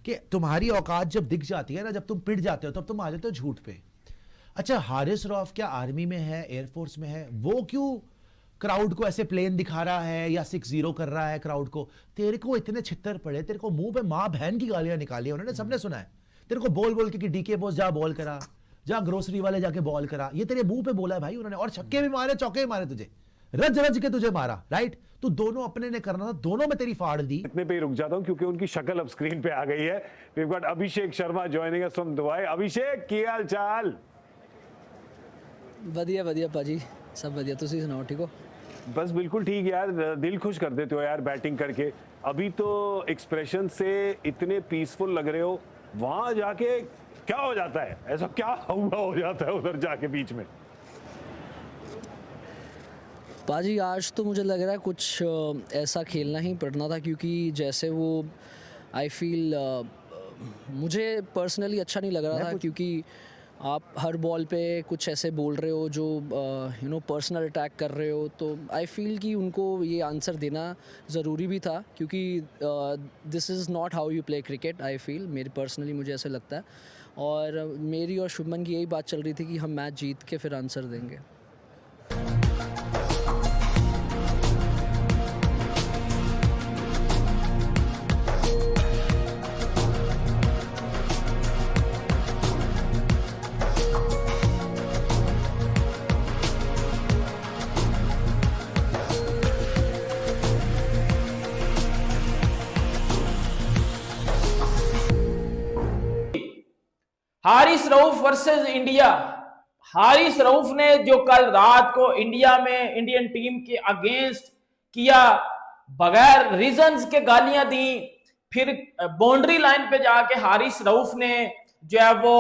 कि तुम्हारी औकात जब दिख जाती है ना, जब तुम पिट जाते हो तब तुम आ जाते हो झूठ पे। अच्छा, हारिस रऊफ क्या आर्मी में है, एयरफोर्स में है, वो क्यों क्राउड को ऐसे प्लेन दिखा रहा है या 6-0 कर रहा है क्राउड को? तेरे को इतने छित्तर पड़े, तेरे को मुंह पे माँ बहन की गालियां निकाली उन्होंने, सबने सुना है। तेरे को बोल बोल के कि डीके बॉस जा बॉल करा, जा ग्रोसरी वाले जाके बॉल करा, ये तेरे मुंह पे बोला है भाई उन्होंने। और छक्के भी मारे, चौके भी मारे, तुझे रज रज के तुझे मारा, राइट? तो दोनों अपने ने करना था, दोनों में तेरी फाड़ दी। इतने पे ही रुक जाता हूं क्योंकि उनकी शक्ल अब स्क्रीन पे आ गई है। We have got Abhishek Sharma joining us from Dubai. Abhishek, की हाल चाल? ਵਧੀਆ ਵਧੀਆ ਭਾਜੀ, सब ਵਧੀਆ, ਤੁਸੀਂ सुनाओ, ठीक हो? बस बिल्कुल ठीक यार, दिल खुश कर देते हो यार बैटिंग करके। अभी तो एक्सप्रेशन से इतने पीसफुल लग रहे हो, वहां जाके क्या हो जाता है, ऐसा क्या हुआ हो जाता है उधर जाके बीच में? पाजी आज तो मुझे लग रहा है कुछ ऐसा खेलना ही पड़ना था, क्योंकि जैसे वो आई फील मुझे पर्सनली अच्छा नहीं लग रहा था, क्योंकि आप हर बॉल पे कुछ ऐसे बोल रहे हो जो पर्सनल अटैक कर रहे हो। तो आई फील कि उनको ये आंसर देना ज़रूरी भी था, क्योंकि this is not how you play cricket, I feel, मेरी पर्सनली मुझे ऐसा लगता है। और मेरी और शुभमन की यही बात चल रही थी कि हम मैच जीत के फिर आंसर देंगे। Haris Rauf versus India. हारिस रऊफ ने जो कल रात को इंडिया में इंडियन टीम के अगेंस्ट किया, बगैर रीजंस के गालियां दी, फिर बाउंड्री लाइन पे जाके हारिस रऊफ ने जो है वो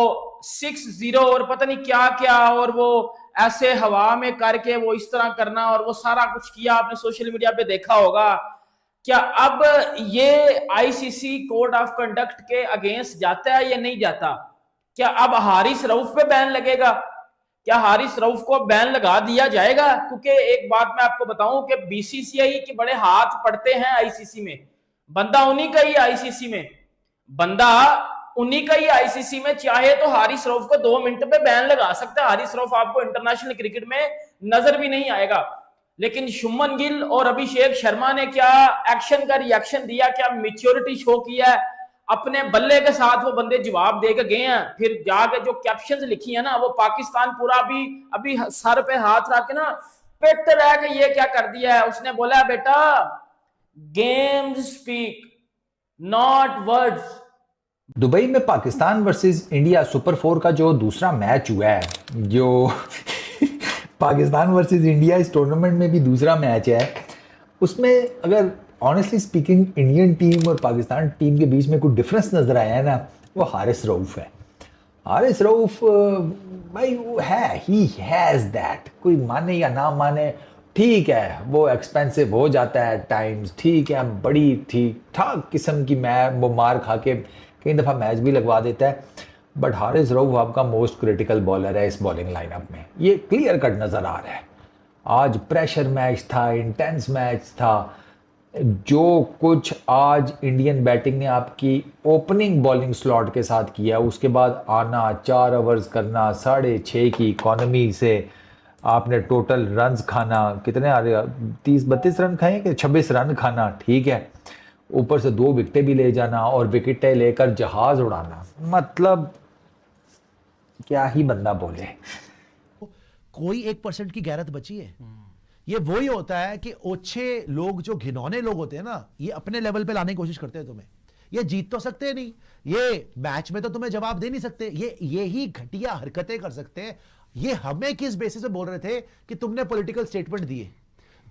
6-0 और पता नहीं क्या क्या, और वो ऐसे हवा में करके वो इस तरह करना और वो सारा कुछ किया, आपने सोशल मीडिया पे देखा होगा। क्या अब ये आईसीसी कोड ऑफ कंडक्ट के अगेंस्ट जाता है या नहीं जाता? क्या अब हारिस रऊफ पे बैन लगेगा? क्या हारिस रऊफ को बैन लगा दिया जाएगा? क्योंकि एक बात मैं आपको बताऊं कि बीसीसीआई के बड़े हाथ पड़ते हैं आईसीसी में, बंदा उन्हीं का ही आईसीसी में, बंदा उन्हीं का ही आईसीसी में। चाहे तो हारिस रऊफ को 2 मिनट पे बैन लगा सकता है, हारिस रऊफ आपको इंटरनेशनल क्रिकेट में नजर भी नहीं आएगा। लेकिन शुभमन गिल और अभिषेक शर्मा ने क्या एक्शन का रिएक्शन दिया, क्या मैच्योरिटी शो किया है, अपने बल्ले के साथ वो बंदे जवाब दे के गए हैं। फिर जाके जो कैप्शंस लिखी है ना, वो पाकिस्तान पूरा भी अभी सर पे हाथ रख के ना पिट रहा है कि ये क्या कर दिया है। उसने बोला, बेटा games speak not words. Dubai में पाकिस्तान वर्सेस इंडिया सुपर 4 का जो दूसरा मैच हुआ है, जो पाकिस्तान वर्सेस इंडिया इस टूर्नामेंट में भी दूसरा मैच है, उसमें अगर ऑनेस्टली स्पीकिंग इंडियन टीम और पाकिस्तान टीम के बीच में कोई डिफरेंस नजर आया है ना, वो हारिस रऊफ है। हारिस रऊफ भाई वो है, ही हैज़ दैट, कोई माने या ना माने, ठीक है वो एक्सपेंसिव हो जाता है टाइम्स, ठीक है बड़ी ठीक ठाक किस्म की वो मार खा के कई दफ़ा मैच भी लगवा देता है, बट हारिस रऊफ आपका मोस्ट क्रिटिकल बॉलर है इस बॉलिंग लाइनअप में, ये क्लियर कट नज़र आ रहा है। आज प्रेशर मैच था, इंटेंस मैच था, जो कुछ आज इंडियन बैटिंग ने आपकी ओपनिंग बॉलिंग स्लॉट के साथ किया, उसके बाद आना 4 ओवर्स करना, 6.5 की इकॉनमी से आपने टोटल रन्स खाना, कितने आ रहे, 30-32 रन खाए कि 26 रन खाना, ठीक है, ऊपर से 2 विकेटें भी ले जाना और विकेटें लेकर जहाज उड़ाना, मतलब क्या ही बंदा बोले। कोई 1% की गैरत बची है? ये वही होता है कि ओछे लोग, जो घिनौने लोग होते हैं ना, ये अपने लेवल पे लाने की कोशिश करते हैं तुम्हें। ये जीत तो सकते नहीं, ये मैच में तो तुम्हें जवाब दे नहीं सकते, ये ही घटिया हरकतें कर सकते हैं। ये हमें किस बेसिस पे बोल रहे थे कि तुमने पॉलिटिकल स्टेटमेंट दिए?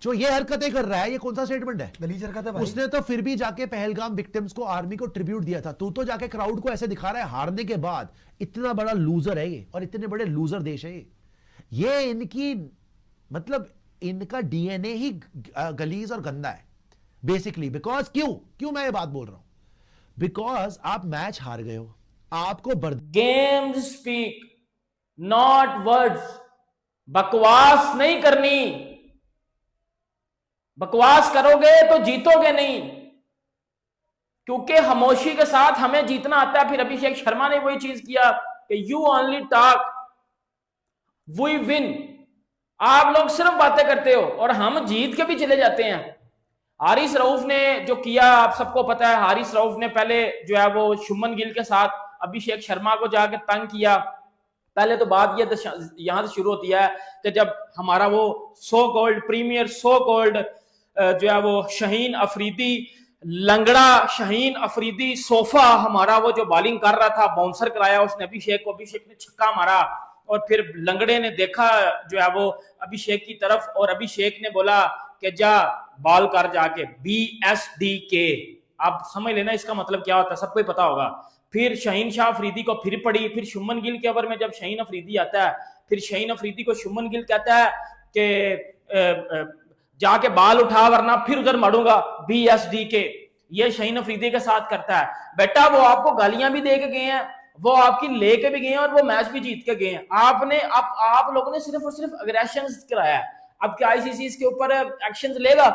जो ये हरकतें कर रहा है, ये कौन सा स्टेटमेंट है? गलीज हरकत है भाई। उसने तो फिर भी जाके पहलगाम विक्टिम्स को, आर्मी को ट्रिब्यूट दिया था। तू तो जाके क्राउड को ऐसे दिखा रहा है हारने के बाद। इतना बड़ा लूजर है ये, और इतने बड़े लूजर देश है ये इनकी मतलब इनका डीएनए ही गलीज और गंदा है बेसिकली। बिकॉज क्यों मैं ये बात बोल रहा हूं? बिकॉज आप मैच हार गए हो, आपको गेम्स स्पीक नॉट वर्ड्स। बकवास नहीं करनी, बकवास करोगे तो जीतोगे नहीं। क्योंकि खामोशी के साथ हमें जीतना आता है। फिर अभिषेक शर्मा ने वही चीज किया कि you only talk we win, आप लोग सिर्फ बातें करते हो और हम जीत के भी चले जाते हैं। हारिस रऊफ ने जो किया आप सबको पता है, हारिस रऊफ ने पहले जो है वो शुभमन गिल के साथ अभिषेक शर्मा को जाके तंग किया। पहले तो बात ये यहां से शुरू होती है कि जब हमारा वो so called premier so called जो है वो शाहीन अफरीदी, लंगड़ा शाहीन अफरीदी सोफा हमारा वो जो बॉलिंग कर रहा था, बाउंसर कराया उसने अभिषेक को, अभिषेक ने छक्का मारा और फिर लंगड़े ने देखा जो है वो अभिषेक की तरफ और अभिषेक ने बोला कि जा बॉल कर जाके BSDK। आप समझ लेना इसका मतलब क्या होता है, सबको पता होगा। फिर शाहीन शाह अफरीदी को फिर पड़ी, फिर शुभमन गिल के ओवर में जब शाहीन अफरीदी आता है, फिर शाहीन अफरीदी को शुभमन गिल कहता है कि जाके बाल उठा वरना फिर उधर मारूंगा BSDK। ये शाहीन अफरीदी के साथ करता है। बेटा वो आपको गालियां भी दे के गए हैं, वो आपकी लेके भी गए हैं और वो मैच भी जीत के गए हैं। आपने आप लोगों ने सिर्फ और सिर्फ अग्रेशन कराया है। अब क्या ICC इसके ऊपर एक्शन लेगा?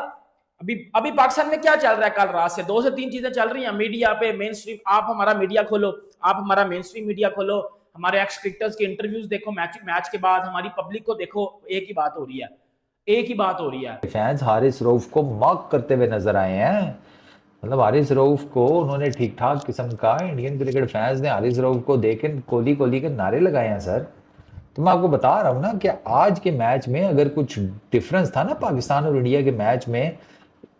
अभी पाकिस्तान में क्या चल रहा है? कल रात से 2 से 3 चीजें चल रही हैं मीडिया पे, मेन स्ट्रीम। आप हमारा मीडिया खोलो, आप हमारा मेन स्ट्रीम मीडिया खोलो, हमारे एक्स क्रिकेटर्स के इंटरव्यूज देखो, मैच के बाद हमारी पब्लिक को देखो, एक ही बात हो रही है, एक ही बात हो रही है। फैंस हारिस रऊफ को मॉक करते हुए नजर आए हैं। मतलब हारिस रऊफ को उन्होंने ठीक ठाक किस्म का, इंडियन क्रिकेट फैंस ने हारिस रऊफ को देख के कोहली कोहली के नारे लगाए हैं सर। तो मैं आपको बता रहा हूँ ना कि आज के मैच में अगर कुछ डिफरेंस था ना पाकिस्तान और इंडिया के मैच में,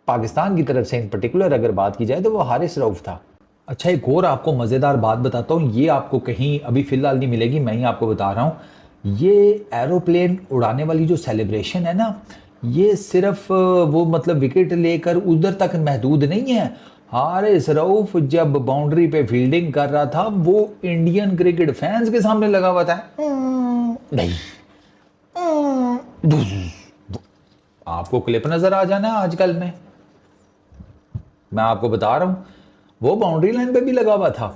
पाकिस्तान की तरफ से इन पर्टिकुलर अगर बात की जाए तो वो हारिस रऊफ था। अच्छा, एक और आपको मज़ेदार बात बताता हूँ, ये आपको कहीं अभी फ़िलहाल नहीं मिलेगी, मैं ही आपको बता रहा हूँ। ये एरोप्लेन उड़ाने वाली जो सेलिब्रेशन है ना, ये सिर्फ वो मतलब विकेट लेकर उधर तक महदूद नहीं है। हारिस रऊफ जब बाउंड्री पे फील्डिंग कर रहा था वो इंडियन क्रिकेट फैंस के सामने लगा हुआ था। नहीं, आपको क्लिप नजर आ जाना है आजकल में, मैं आपको बता रहा हूं, वो बाउंड्री लाइन पे भी लगा हुआ था।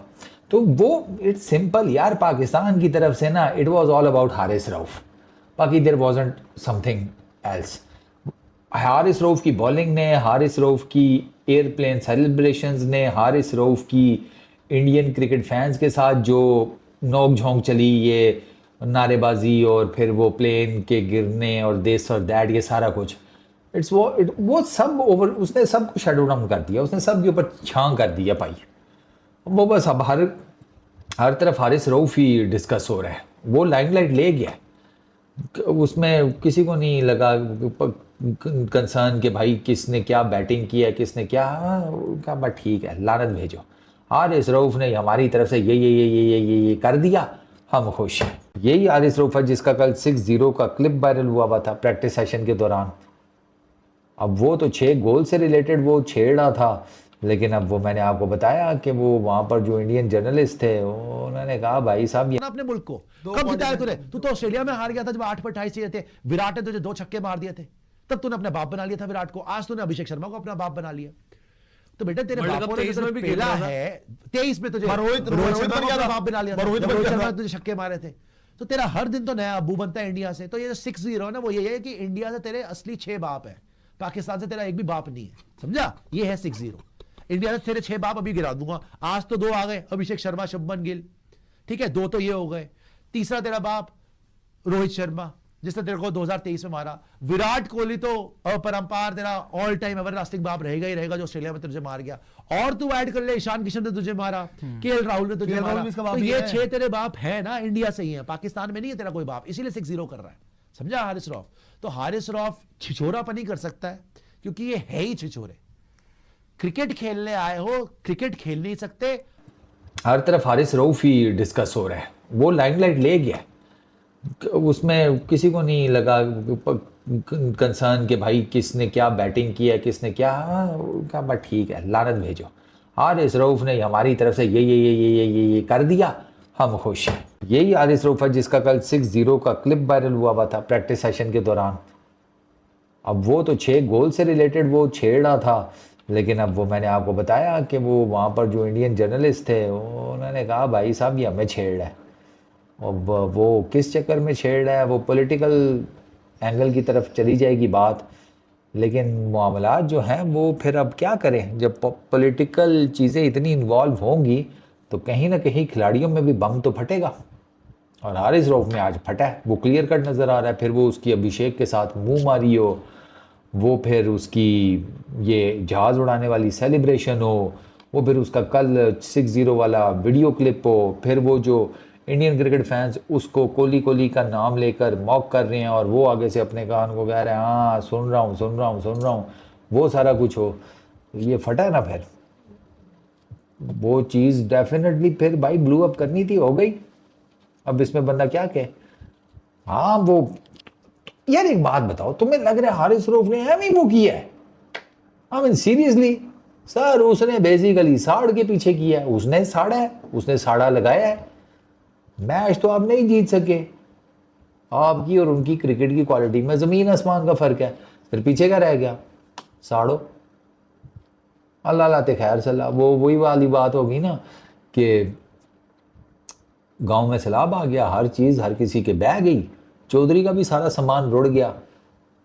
तो वो इट्स सिंपल यार, पाकिस्तान की तरफ से ना it was all about Haris Rauf, बाकी there wasn't something else. Haris Rauf की बॉलिंग ने, हारिस रऊफ की एयरप्लेन सेलिब्रेशंस ने, हारिस रऊफ की इंडियन क्रिकेट फैंस के साथ जो नोक झोंक चली, ये नारेबाजी और फिर वो प्लेन के गिरने और दिस और दैट, ये सारा कुछ वो सब ओवर, उसने सब कुछ शेडो डाउन कर दिया, उसने सब के ऊपर छां कर दिया भाई। वो बस अब हर तरफ हारिस रऊफ ही डिस्कस हो रहा है, वो लाइमलाइट ले गया, उसमें किसी को नहीं लगा कंसर्न कि भाई किसने क्या बैटिंग किया, किसने क्या का, बट ठीक है, लानत भेजो, हारिस रऊफ ने हमारी तरफ से ये कर दिया, हम खुश हैं। यही हारिस रऊफ है जिसका कल 6-0 का क्लिप वायरल हुआ था प्रैक्टिस सेशन के दौरान। अब वो तो 6 गोल से रिलेटेड वो छेड़ रहा था, लेकिन अब वो मैंने आपको बताया कि वो वहां पर जो इंडियन जर्नलिस्ट थे उन्होंने कहा भाई साहब ये अपने मुल्क को कब जिताया तूने? तू तो ऑस्ट्रेलिया में हार गया था जब 8 पर 28 चाहिए थे, विराट ने तुझे 2 छक्के मार दिए थे, तब तूने अपना बाप बना लिया था विराट को। आज तूने अभिषेक शर्मा को अपना बाप बना लिया। तो बेटा तेरे बापों ने तुझे खेला है, 23 में तुझे रोहित शर्मा को बाप बना लिया था, रोहित शर्मा ने तुझे छक्के मारे थे। तो तेरा हर दिन तो नया अबू बनता है इंडिया से। तो ये 6-0 ना, वो ये है कि इंडिया से तेरे असली 6 बाप है, पाकिस्तान से तेरा एक भी बाप नहीं है, समझा? ये है 6-0। इंडिया से तेरे 6 बाप अभी गिरा दूंगा। आज तो 2 आ गए, अभिषेक शर्मा, शुभमन गिल, ठीक है, 2 तो ये हो गए। तीसरा तेरा बाप रोहित शर्मा जिसने तेरे को 2023 में मारा। विराट कोहली तो अपरंपार तेरा ऑल टाइम एवरलास्टिंग बाप रहेगा ही रहेगा, जो ऑस्ट्रेलिया में तुझे मार गया। और तू ऐड कर ले, ईशान किशन ने तुझे मारा, केएल राहुल ने तुझे मारा। तो ये 6 तेरे बाप है ना, इंडिया से ही है, पाकिस्तान में नहीं है तेरा कोई बाप, इसीलिए 6-0 कर रहा है, समझा हारिस रऊफ? तो हारिस रऊफ छिछोरापनी कर सकता है क्योंकि ये है ही छिछोरे। क्रिकेट खेलने आए हो, क्रिकेट खेल नहीं सकते। हर तरफ हारिस रऊफ ही डिस्कस हो रहा है, वो लाइमलाइट ले गया, उसमें किसी को नहीं लगा कंसर्न कि भाई किसने क्या बैटिंग किया, किसने क्या का, बट ठीक है, लानत भेजो, हारिस रऊफ ने हमारी तरफ से ये कर दिया, हम खुश हैं। यही हारिस रऊफ है जिसका कल 6-0 का क्लिप वायरल हुआ था प्रैक्टिस सेशन के दौरान। अब वो तो 6 गोल से रिलेटेड वो छेड़ रहा था, लेकिन अब वो मैंने आपको बताया कि वो वहाँ पर जो इंडियन जर्नलिस्ट थे उन्होंने कहा भाई साहब ये हमें छेड़ रहा है। अब वो किस चक्कर में छेड़ रहा है, वो पॉलिटिकल एंगल की तरफ चली जाएगी बात, लेकिन मामलात जो हैं वो फिर अब क्या करें, जब पॉलिटिकल चीज़ें इतनी इन्वॉल्व होंगी तो कहीं ना कहीं खिलाड़ियों में भी बम तो फटेगा। और हारिस रऊफ में आज फटा है, वो क्लियर कट नज़र आ रहा है। फिर वो उसकी अभिषेक के साथ मुंह मारी हो, वो फिर उसकी ये जहाज़ उड़ाने वाली सेलिब्रेशन हो, वो फिर उसका कल 6-0 वाला वीडियो क्लिप हो, फिर वो जो इंडियन क्रिकेट फैंस उसको कोहली कोहली का नाम लेकर मॉक कर रहे हैं और वो आगे से अपने कान को कह रहे हैं हाँ सुन रहा हूँ सुन रहा हूँ सुन रहा हूँ, वो सारा कुछ हो, ये फटा है ना। फिर वो चीज़ डेफिनेटली फिर भाई ब्लू अप करनी थी, हो गई। अब इसमें बंदा क्या कहे। हाँ वो यार एक बात बताओ, तुम्हें लग रहा है हारिस रऊफ ने एम ही वो किया है? आई मीन सीरियसली सर, उसने बेसिकली साड़ के पीछे किया है, उसने साड़ा है, उसने साड़ा लगाया है। मैच तो आप नहीं जीत सके, आपकी और उनकी क्रिकेट की क्वालिटी में ज़मीन आसमान का फ़र्क है। फिर पीछे क्या रह गया? साड़ो, अल्लाह लाते खैर सलाह। वो वही वाली बात होगी ना कि गांव में सैलाब आ गया, हर चीज़ हर किसी के बह गई, चौधरी का भी सारा सामान रुड़ गया,